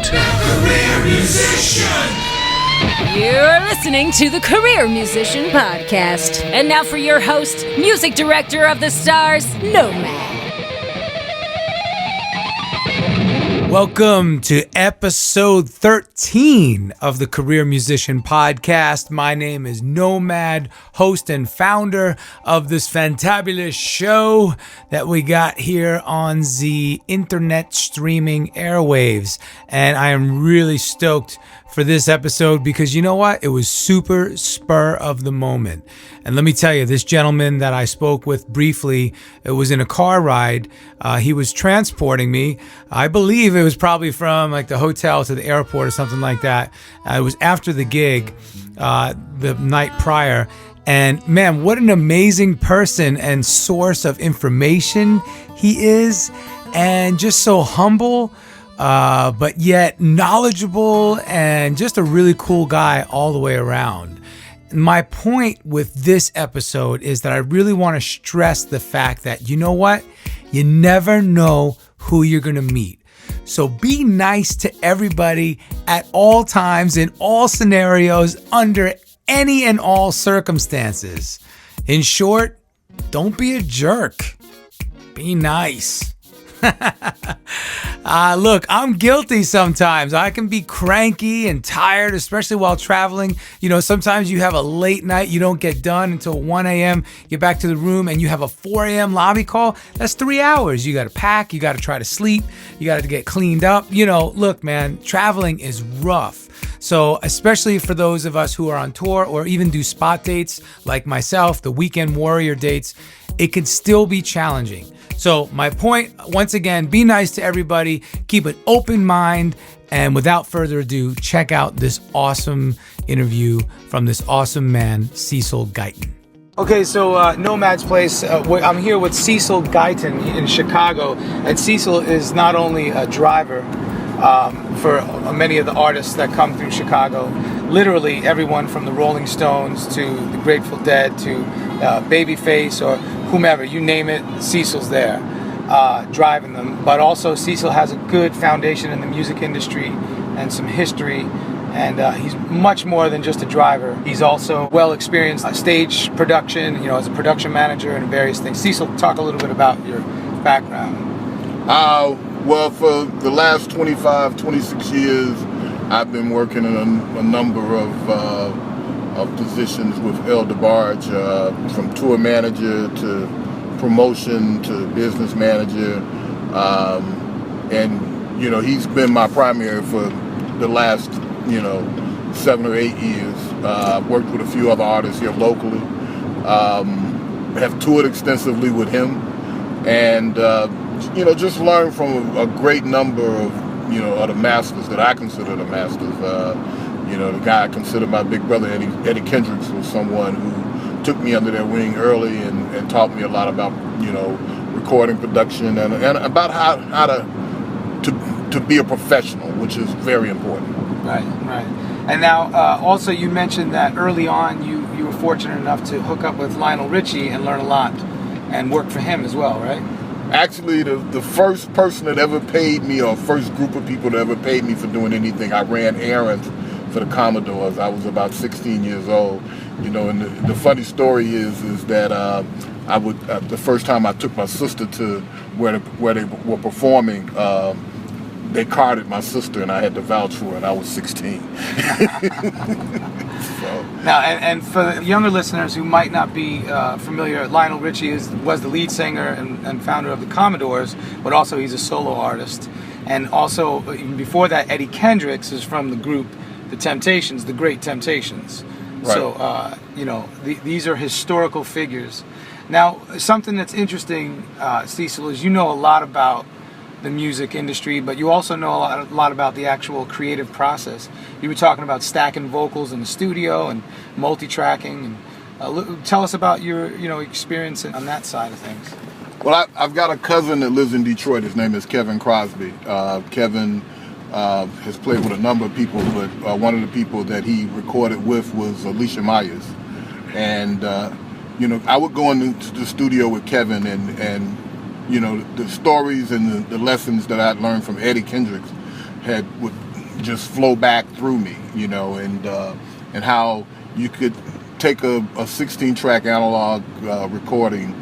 Career Musician! You're listening to the Career Musician Podcast. And now for your host, music director of the stars, Nomad. Welcome to episode 13 of the Career Musician Podcast. My name is Nomad, host and founder of this fantabulous show that we got here on the internet streaming airwaves. And I am really stoked for this episode because you know what? It was super spur of the moment. And let me tell you, this gentleman that I spoke with briefly, it was in a car ride. He was transporting me. I believe it was probably from like the hotel to the airport or something like that. It was after the gig, the night prior. And man, what an amazing person and source of information he is. And just so humble, but yet knowledgeable and just a really cool guy all the way around. My point with this episode is that I really want to stress the fact that, you know what? You never know who you're going to meet. So be nice to everybody at all times, in all scenarios, under any and all circumstances. In short, don't be a jerk. Be nice. Look, I'm guilty sometimes. I can be cranky and tired, especially while traveling. You know, sometimes you have a late night, you don't get done until 1 a.m. Get back to the room and you have a 4 a.m. lobby call. That's 3 hours. You got to pack, you got to try to sleep, you got to get cleaned up. You know, look, man, traveling is rough. So especially for those of us who are on tour or even do spot dates like myself, the weekend warrior dates, it can still be challenging. So my point, once again, be nice to everybody, keep an open mind, and without further ado, check out this awesome interview from this awesome man, Cecil Guyton. Okay, so Nomad's Place, I'm here with Cecil Guyton in Chicago, and Cecil is not only a driver for many of the artists that come through Chicago, literally everyone from the Rolling Stones to the Grateful Dead to Babyface or whomever, you name it, Cecil's there driving them. But also Cecil has a good foundation in the music industry and some history, and he's much more than just a driver. He's also well experienced stage production, you know, as a production manager and various things. Cecil, talk a little bit about your background. Well, for the last 25, 26 years, I've been working in a number of positions with El DeBarge, from tour manager to promotion to business manager. And, you know, he's been my primary for the last, 7 or 8 years. I've worked with a few other artists here locally. Have toured extensively with him. And, just learned from a great number of, of the masters that I consider the masters. The guy I consider my big brother, Eddie Kendricks, was someone who took me under their wing early and taught me a lot about, recording production and about how to be a professional, which is very important. Right. And now, also, you mentioned that early on you were fortunate enough to hook up with Lionel Richie and learn a lot and work for him as well, right? Actually, the first person that ever paid me, or first group of people that ever paid me for doing anything, I ran errands for the Commodores. I was about 16 years old, and the funny story is that I would the first time I took my sister to where they were performing, they carded my sister and I had to vouch for it. I was 16. So. Now, and for the younger listeners who might not be familiar, Lionel Richie was the lead singer and founder of the Commodores, but also he's a solo artist. And also, even before that, Eddie Kendricks is from the group The Temptations, the Great Temptations. Right. So, these are historical figures. Now, something that's interesting, Cecil, is you know a lot about the music industry, but you also know a lot about the actual creative process. You were talking about stacking vocals in the studio and multi-tracking. And tell us about your, experience on that side of things. Well, I've got a cousin that lives in Detroit. His name is Kevin Crosby. Kevin has played with a number of people, but one of the people that he recorded with was Alicia Myers. And, I would go into the studio with Kevin and the stories and the lessons that I'd learned from Eddie Kendricks just flow back through me, and how you could take a 16-track analog recording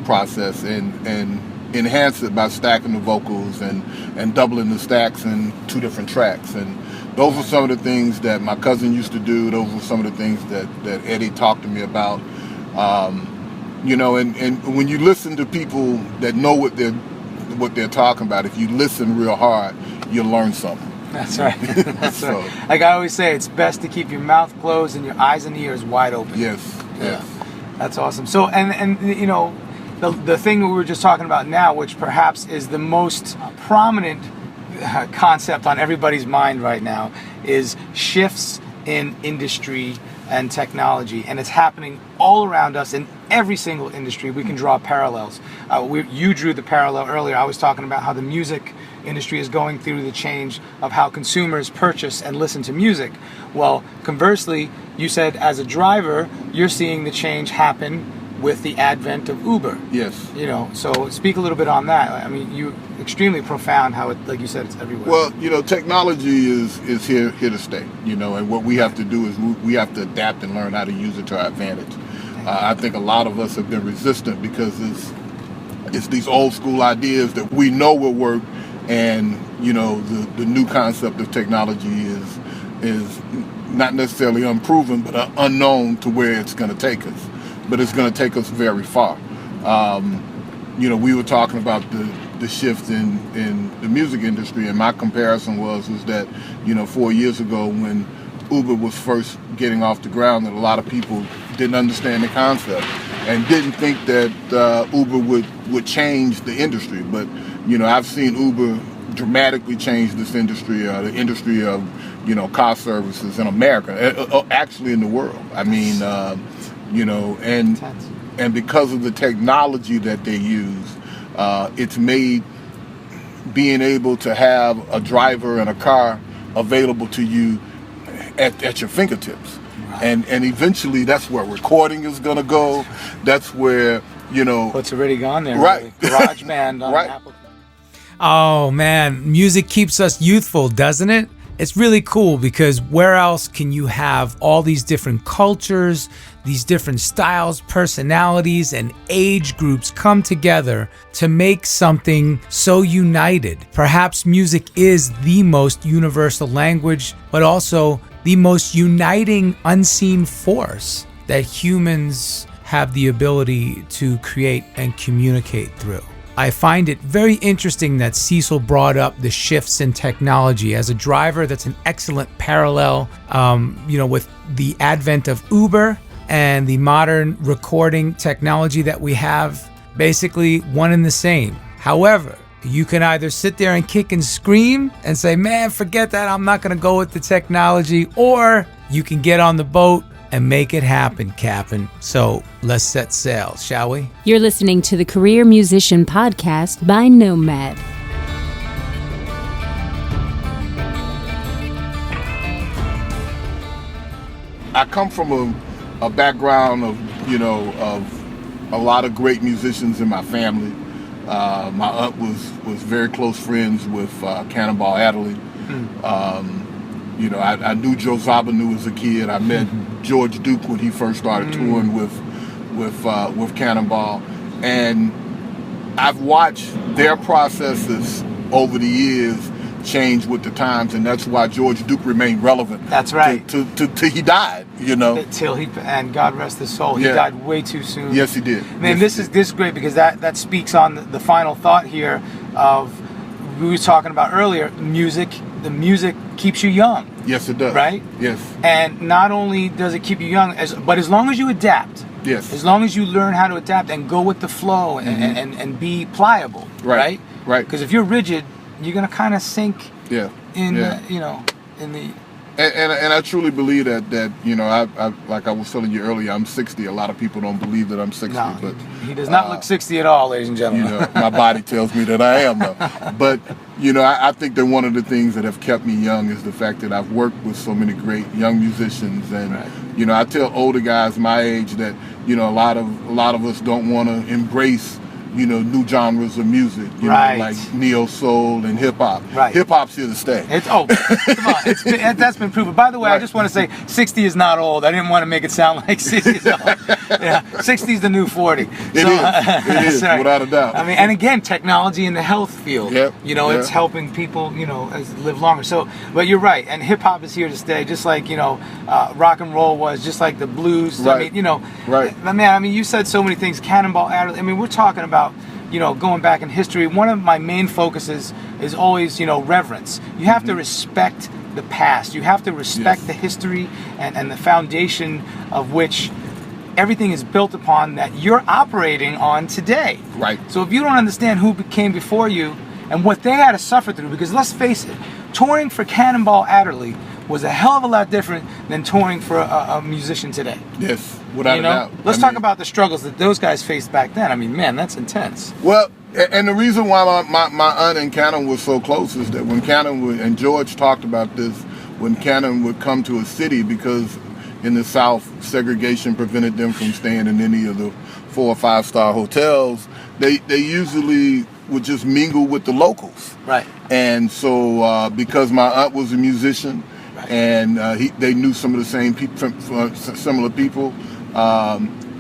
process and enhance it by stacking the vocals and doubling the stacks in 2 different tracks. And those were some of the things that my cousin used to do. Those were some of the things that Eddie talked to me about. And when you listen to people that know what they're talking about, if you listen real hard, you'll learn something. That's right. That's right. Like I always say, it's best to keep your mouth closed and your eyes and ears wide open. Yes. That's awesome. So, and the thing we were just talking about now, which perhaps is the most prominent concept on everybody's mind right now, is shifts in industry and technology, and it's happening all around us in every single industry. We can draw parallels. You drew the parallel earlier. I was talking about how the music industry is going through the change of how consumers purchase and listen to music. Well, conversely, you said as a driver, you're seeing the change happen with the advent of Uber. Yes. So speak a little bit on that. I mean, you extremely profound how it, like you said, it's everywhere. Well, technology is here to stay, and what we have to do is we have to adapt and learn how to use it to our advantage. I think a lot of us have been resistant because it's these old school ideas that we know will work, and the new concept of technology is not necessarily unproven, but unknown to where it's going to take us. But it's going to take us very far. We were talking about the shift in the music industry, and my comparison was that 4 years ago when Uber was first getting off the ground, that a lot of people didn't understand the concept and didn't think that Uber would change the industry. But I've seen Uber dramatically change this industry, the industry of car services in America, actually in the world. I mean. And because of the technology that they use, it's made being able to have a driver and a car available to you at your fingertips. Right. And eventually that's where recording is going to go. That's where, What's already gone there. Right. Really. GarageBand on right. Apple. Oh, man. Music keeps us youthful, doesn't it? It's really cool because where else can you have all these different cultures, these different styles, personalities, and age groups come together to make something so united? Perhaps music is the most universal language, but also the most uniting unseen force that humans have the ability to create and communicate through. I find it very interesting that Cecil brought up the shifts in technology. As a driver, that's an excellent parallel, with the advent of Uber and the modern recording technology that we have, basically one and the same. However, you can either sit there and kick and scream and say, man, forget that, I'm not going to go with the technology, or you can get on the boat and make it happen, Captain. So let's set sail, shall we? You're listening to the Career Musician Podcast by Nomad. I come from a background of a lot of great musicians in my family. My aunt was very close friends with Cannonball Adderley. I knew Joe Zawinul as a kid. I met George Duke when he first started touring with Cannonball, and I've watched their processes over the years change with the times, and that's why George Duke remained relevant. That's right. Till he died, Till and God rest his soul. He died way too soon. Yes, he did. Man, yes, this is great because that speaks on the final thought here of we were talking about earlier. The music keeps you young. Yes, it does. Right? Yes. And not only does it keep you young, but as long as you adapt. Yes. As long as you learn how to adapt and go with the flow and be pliable. Right. Right. Because if you're rigid, you're gonna kind of sink. Yeah. In the. And I truly believe that I like I was telling you earlier, I'm 60. A lot of people don't believe that I'm 60, no, but he does not look 60 at all, ladies and gentlemen. My body tells me that I am, though. But I think that one of the things that have kept me young is the fact that I've worked with so many great young musicians, and I tell older guys my age that a lot of us don't want to embrace new genres of music, like neo soul and hip hop. Right. Hip hop's here to stay. Come on, that's been proven. By the way, I just want to say 60 is not old. I didn't want to make it sound like 60 is old. Yeah, 60 is the new 40. It is, without a doubt. I mean, and again, technology in the health field. Yep. It's helping people, live longer. So, but you're right, and hip hop is here to stay, just like rock and roll was, just like the blues. Right. I mean, right. Man, you said so many things. Cannonball Adderley. I mean, we're talking about, going back in history. One of my main focuses is always, reverence. You have to respect the past. You have to respect the history and the foundation of which everything is built upon that you're operating on today. Right. So if you don't understand who came before you and what they had to suffer through, because let's face it, touring for Cannonball Adderley was a hell of a lot different than touring for a musician today. Yes, without a doubt. Let's talk about the struggles that those guys faced back then. I mean, man, that's intense. Well, and the reason why my aunt and Cannon were so close is that when Cannon would, and George talked about this, when Cannon would come to a city, because in the South, segregation prevented them from staying in any of the 4 or 5 star hotels, they usually would just mingle with the locals. Right. And so because my aunt was a musician, and they knew some of the same people, similar people.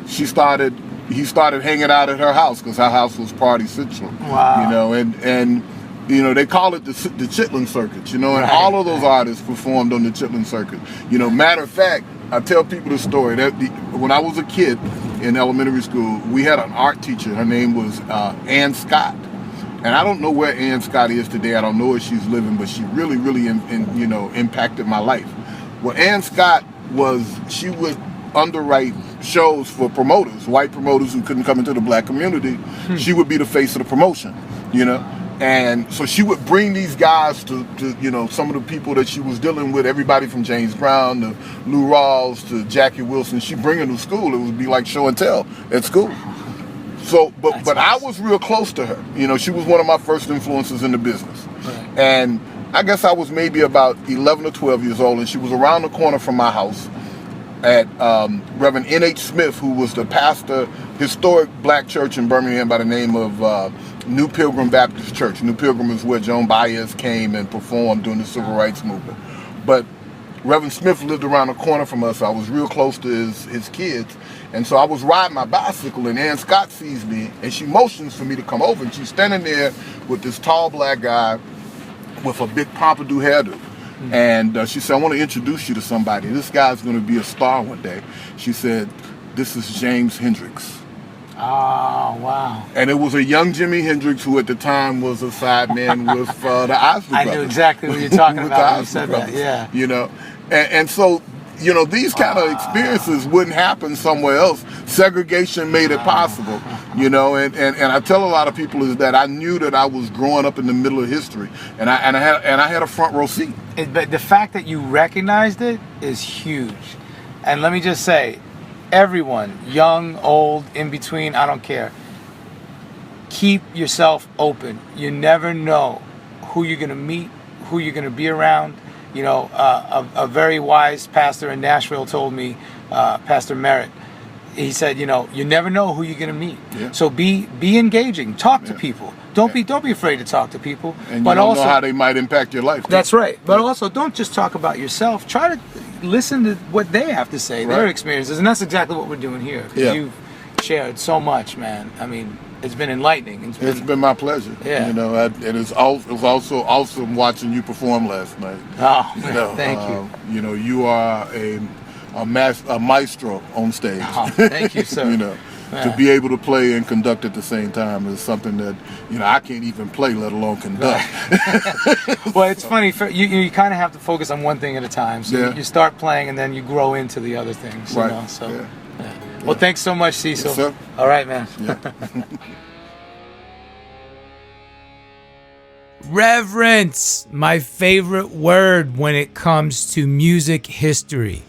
He started hanging out at her house because her house was party central. Wow. And they call it the Chitlin Circuit. And all of those artists performed on the Chitlin Circuit. Matter of fact, I tell people the story that when I was a kid in elementary school, we had an art teacher. Her name was Ann Scott. And I don't know where Ann Scott is today. I don't know if she's living, but she really, really, impacted my life. Well, Ann Scott she would underwrite shows for promoters, white promoters who couldn't come into the black community. She would be the face of the promotion, And so she would bring these guys to some of the people that she was dealing with, everybody from James Brown to Lou Rawls to Jackie Wilson. She'd bring them to school. It would be like show and tell at school. So, but I was real close to her. She was one of my first influences in the business. Right. And I guess I was maybe about 11 or 12 years old, and she was around the corner from my house at Reverend N.H. Smith, who was the pastor, historic black church in Birmingham by the name of New Pilgrim Baptist Church. New Pilgrim is where Joan Baez came and performed during the Civil Rights Movement. But Reverend Smith lived around the corner from us. I was real close to his kids. And so I was riding my bicycle, and Ann Scott sees me, and she motions for me to come over. And she's standing there with this tall black guy with a big pompadour hairdo. Mm-hmm. And she said, I want to introduce you to somebody. This guy's going to be a star one day. She said, this is James Hendrix. Oh, wow. And it was a young Jimi Hendrix who at the time was a sideman with the Isley Brothers. I knew exactly what you're talking about when you said that, yeah. And so, these kind of experiences wouldn't happen somewhere else. Segregation made it possible, and I tell a lot of people is that I knew that I was growing up in the middle of history, and I had a front row seat. But the fact that you recognized it is huge. And let me just say, everyone, young, old, in between, I don't care. Keep yourself open. You never know who you're going to meet, who you're going to be around. A very wise pastor in Nashville told me, Pastor Merritt, he said, you never know who you're going to meet. Yeah. So be engaging. Talk to people. Don't be afraid to talk to people. And you don't know how they might impact your life. That's right. But also, don't just talk about yourself. Try to listen to what they have to say, their experiences. And that's exactly what we're doing here. Yeah. You've shared so much, man. I mean, it's been enlightening. It's been my pleasure. Yeah. It was also awesome watching you perform last night. Oh, man, thank you. You are a maestro on stage. Oh, thank you, sir. To be able to play and conduct at the same time is something that I can't even play, let alone conduct. Well, it's funny. You kind of have to focus on one thing at a time. So you start playing, and then you grow into the other things. Right. So. Yeah. Well, thanks so much, Cecil. Yes, sir. All right, man. Yeah. Reverence, my favorite word when it comes to music history.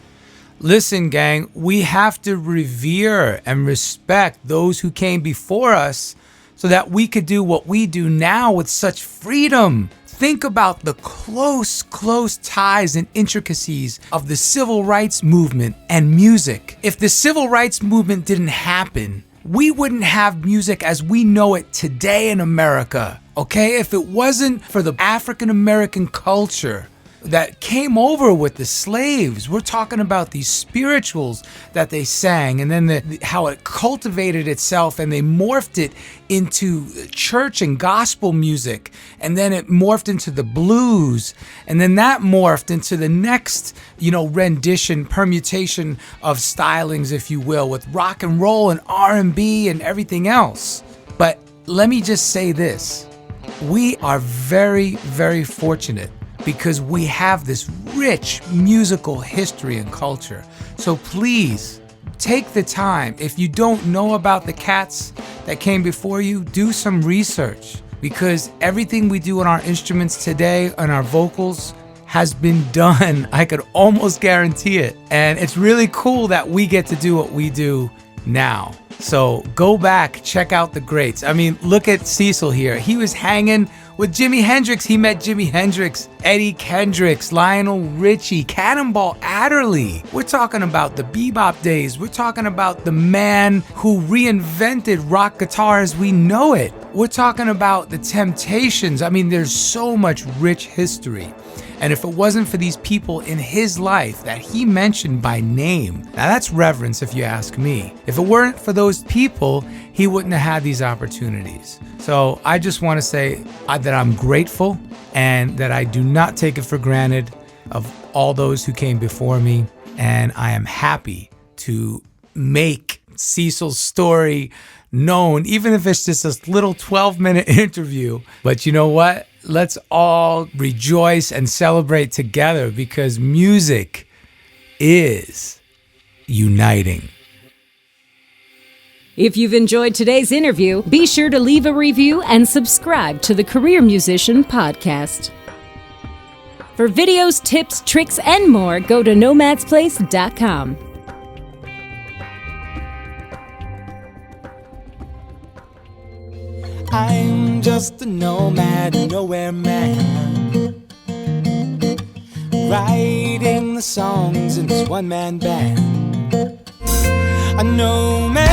Listen, gang, we have to revere and respect those who came before us so that we could do what we do now with such freedom. Think about the close ties and intricacies of the civil rights movement and music. If the civil rights movement didn't happen, we wouldn't have music as we know it today in America, okay? If it wasn't for the African American culture that came over with the slaves. We're talking about these spirituals that they sang, and then how it cultivated itself, and they morphed it into church and gospel music, and then it morphed into the blues, and then that morphed into the next, rendition, permutation of stylings, if you will, with rock and roll and R&B and everything else. But let me just say this. We are very, very fortunate because we have this rich musical history and culture. So please, take the time. If you don't know about the cats that came before you, do some research, because everything we do on our instruments today, on our vocals, has been done. I could almost guarantee it. And it's really cool that we get to do what we do now. So go back, check out the greats. I mean, look at Cecil here. He was hanging with Jimi Hendrix. He met Jimi Hendrix, Eddie Kendricks, Lionel Richie, Cannonball Adderley. We're talking about the bebop days. We're talking about the man who reinvented rock guitar as we know it. We're talking about the Temptations. I mean, there's so much rich history. And if it wasn't for these people in his life that he mentioned by name, now that's reverence if you ask me. If it weren't for those people, he wouldn't have had these opportunities. So I just want to say that I'm grateful and that I do not take it for granted of all those who came before me. And I am happy to make Cecil's story known, even if it's just a little 12-minute interview. But you know what? Let's all rejoice and celebrate together, because music is uniting. If you've enjoyed today's interview, be sure to leave a review and subscribe to the Career Musician Podcast. For videos, tips, tricks, and more, go to nomadsplace.com. I'm just a nomad, nowhere man, writing the songs in this one-man band. A nomad.